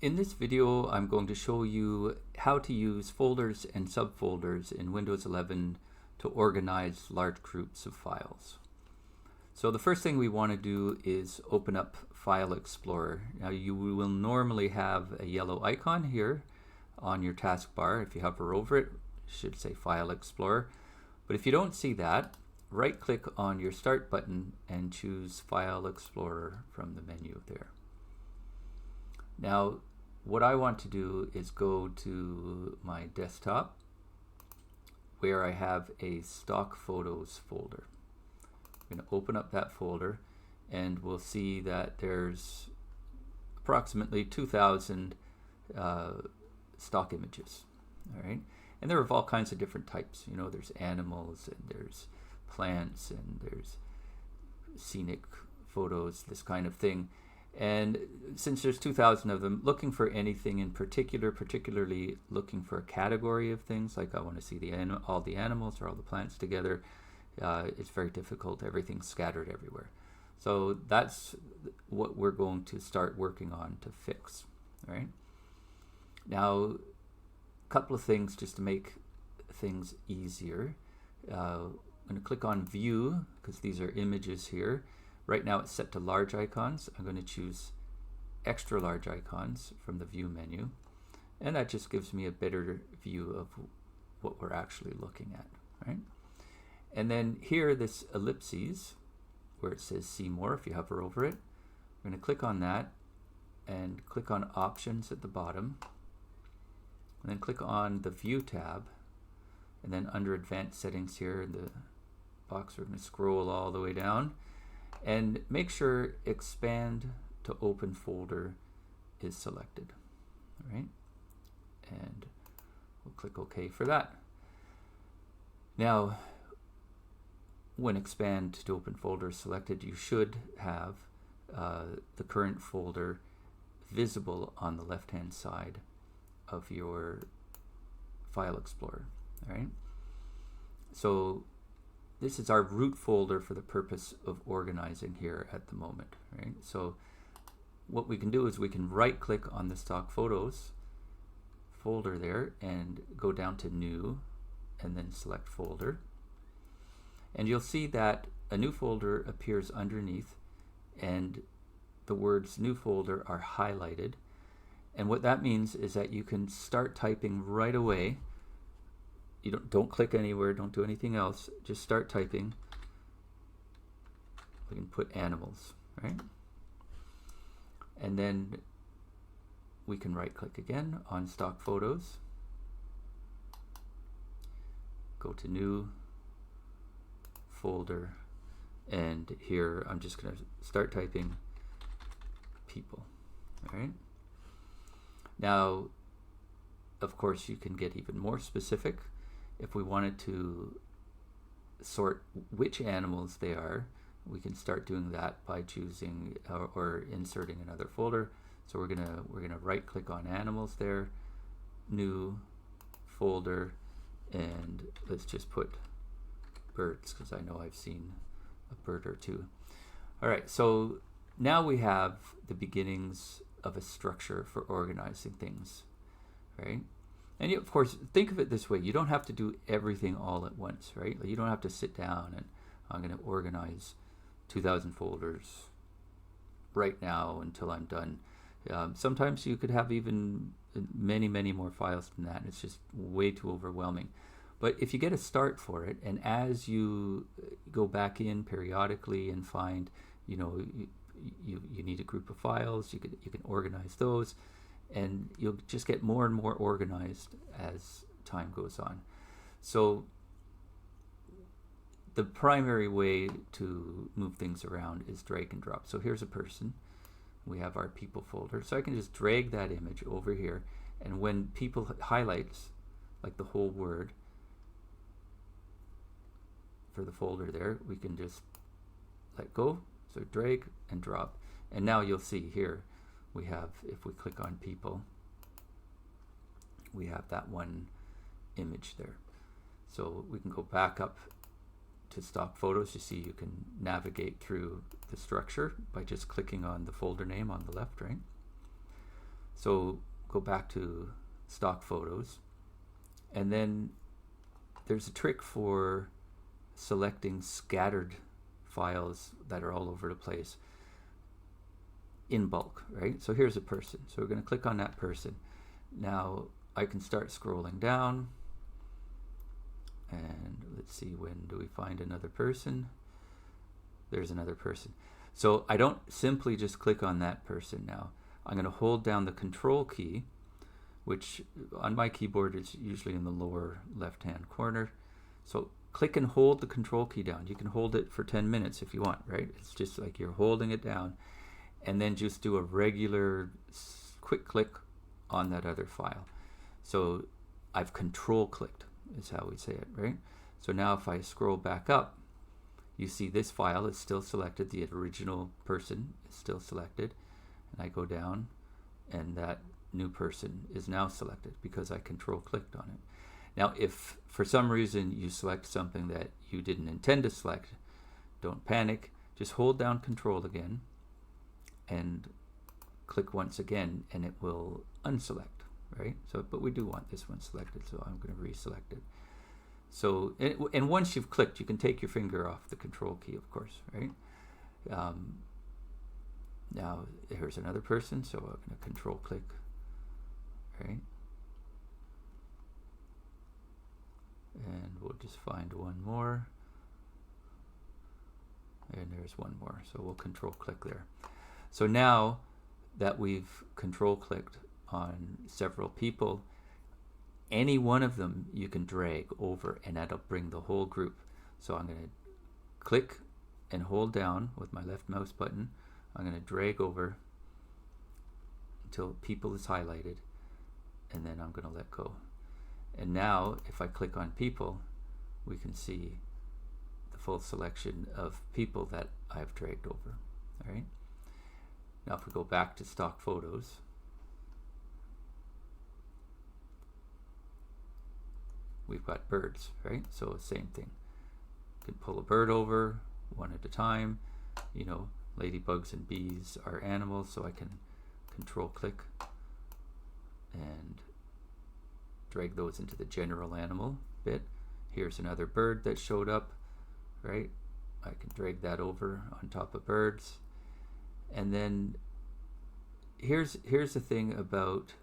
In this video, I'm going to show you how to use folders and subfolders in Windows 11 to organize large groups of files. So the first thing we want to do is open up File Explorer. Now you will normally have a yellow icon here on your taskbar. If you hover over it, it should say File Explorer. But if you don't see that, right-click on your Start button and choose File Explorer from the menu there. Now, what I want to do is go to my desktop where I have a stock photos folder. I'm going to open up that folder and we'll see that there's approximately 2,000 stock images. All right, and they're of all kinds of different types. You know, there's animals and there's plants and there's scenic photos, this kind of thing. And since there's 2,000 of them, looking for anything in particular, particularly looking for a category of things, like I want to see all the animals or all the plants together, it's very difficult. Everything's scattered everywhere. So that's what we're going to start working on to fix. All right. Now, a couple of things just to make things easier. I'm going to click on View because these are images here. Right now it's set to large icons. I'm going to choose extra large icons from the View menu, and that just gives me a better view of what we're actually looking at, right? And then here, this ellipses where it says See More, if you hover over it, I'm going to click on that and click on Options at the bottom, and then click on the View tab, and then under Advanced Settings here in the box, we're going to scroll all the way down and make sure Expand to Open Folder is selected. All right, and we'll click OK for that. Now, when Expand to Open Folder is selected, you should have the current folder visible on the left-hand side of your File Explorer. All right, so this is our root folder for the purpose of organizing here at the moment, right? So what we can do is we can right-click on the stock photos folder there and go down to New and then select Folder. And you'll see that a new folder appears underneath and the words New Folder are highlighted. And what that means is that you can start typing right away. You don't click anywhere, don't do anything else, just start typing. We can put animals, right? And then we can right click again on stock photos, go to New Folder, and here I'm just going to start typing people. All right, now of course you can get even more specific. If we wanted to sort which animals they are, we can start doing that by choosing or inserting another folder. So we're gonna right click on animals there, New Folder, and let's just put birds because I know I've seen a bird or two. All right, so now we have the beginnings of a structure for organizing things, right? And you, of course, think of it this way. You don't have to do everything all at once, right? You don't have to sit down and I'm going to organize 2,000 folders right now until I'm done. Sometimes you could have even many, many more files than that. It's just way too overwhelming. But if you get a start for it, and as you go back in periodically and find, you know, you need a group of files, you can organize those, and you'll just get more and more organized as time goes on. So the primary way to move things around is drag and drop. So here's a person. We have our people folder. So I can just drag that image over here, and when people highlights, like the whole word for the folder there, we can just let go. So drag and drop. And now you'll see here, we have, if we click on people, we have that one image there. So we can go back up to stock photos. You see you can navigate through the structure by just clicking on the folder name on the left, right? So go back to stock photos, and then there's a trick for selecting scattered files that are all over the place in bulk, right? So here's a person. So we're going to click on that person. Now I can start scrolling down, and let's see, when do we find another person? There's another person. So I don't simply just click on that person now. I'm going to hold down the control key, which on my keyboard is usually in the lower left-hand corner. So click and hold the control key down. You can hold it for 10 minutes if you want, right? It's just like you're holding it down, and then just do a regular quick click on that other file. So I've control clicked is how we say it, right? So now if I scroll back up, you see this file is still selected. The original person is still selected. And I go down, and that new person is now selected because I control clicked on it. Now, if for some reason you select something that you didn't intend to select, don't panic. Just hold down control again and click once again, and it will unselect, right? So, but we do want this one selected, so I'm going to reselect it. So, and once you've clicked, you can take your finger off the control key, of course, right? Now, here's another person, so I'm going to control click, right? And we'll just find one more. And there's one more, so we'll control click there. So now that we've control clicked on several people, any one of them you can drag over, and that'll bring the whole group. So I'm going to click and hold down with my left mouse button. I'm going to drag over until people is highlighted, and then I'm going to let go. And now if I click on people, we can see the full selection of people that I've dragged over. All right. Now if we go back to stock photos, we've got birds, right? So same thing. You can pull a bird over one at a time. You know, ladybugs and bees are animals, so I can control click and drag those into the general animal bit. Here's another bird that showed up, right? I can drag that over on top of birds. And then here's the thing about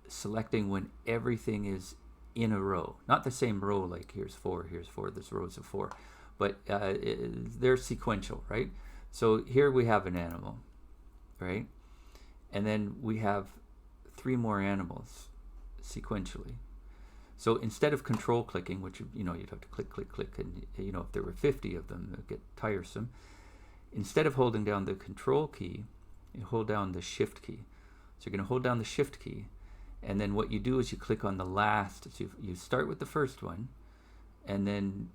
selecting when everything is in a row. Not the same row, like here's four, there's rows of four, but they're sequential, right? So here we have an animal, right? And then we have three more animals sequentially. So instead of control clicking, which you'd have to click, click, click, and if there were 50 of them, it would get tiresome. Instead of holding down the control key, you hold down the shift key. So you're going to hold down the shift key, and then what you do is you click on the last. So you start with the first one, and then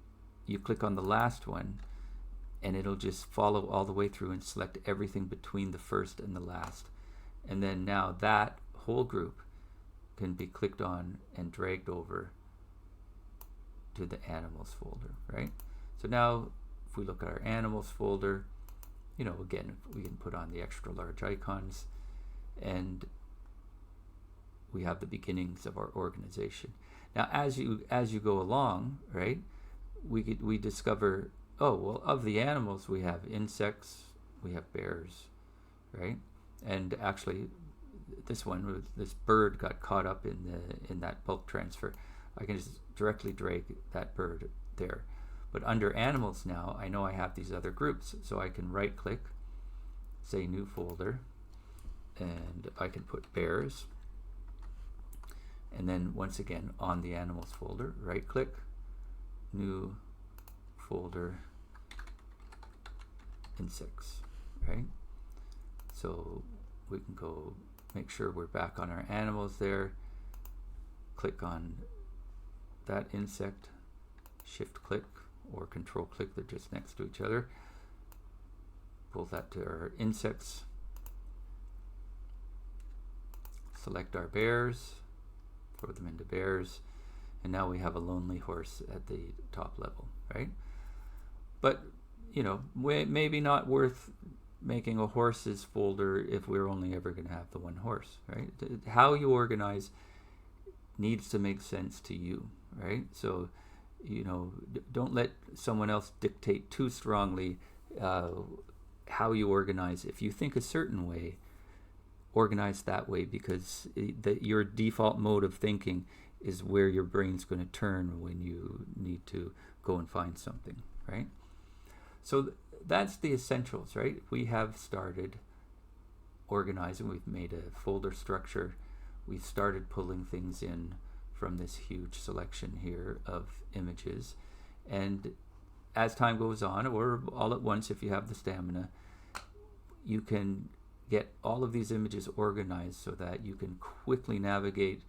you click on the last one, and it'll just follow all the way through and select everything between the first and the last. And then now that whole group can be clicked on and dragged over to the animals folder, right? So now if we look at our animals folder, again, we can put on the extra large icons, and we have the beginnings of our organization. Now as you go along, right, we discover, oh well, of the animals we have insects, we have bears, right? And actually this bird got caught up in that bulk transfer. I can just directly drag that bird there. But under animals now, I know I have these other groups, so I can right click, say new folder, and I can put bears, and then once again on the animals folder, right click, new folder, insects, right? So we can go make sure we're back on our animals there, click on that insect, shift click or control click, they're just next to each other, pull that to our insects, select our bears, throw them into bears, and now we have a lonely horse at the top level, right? But maybe not worth making a horses folder if we're only ever going to have the one horse, right? How you organize needs to make sense to you, right? So, you know, don't let someone else dictate too strongly how you organize. If you think a certain way, organize that way, because your default mode of thinking is where your brain's going to turn when you need to go and find something, right? So that's the essentials, right? We have started organizing. We've made a folder structure. We've started pulling things in from this huge selection here of images. And as time goes on, or all at once if you have the stamina, you can get all of these images organized so that you can quickly navigate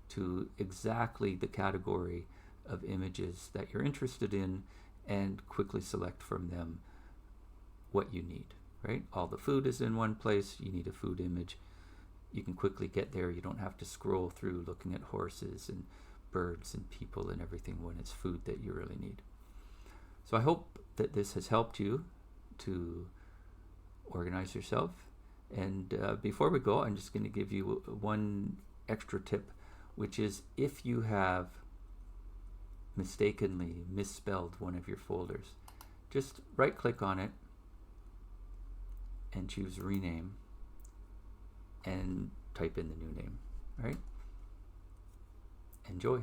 to exactly the category of images that you're interested in and quickly select from them what you need, right? All the food is in one place. You need a food image. You can quickly get there. You don't have to scroll through looking at horses and birds and people and everything when it's food that you really need. So I hope that this has helped you to organize yourself. And before we go, I'm just going to give you one extra tip, which is if you have mistakenly misspelled one of your folders, just right click on it and choose rename and type in the new name. All right? Enjoy.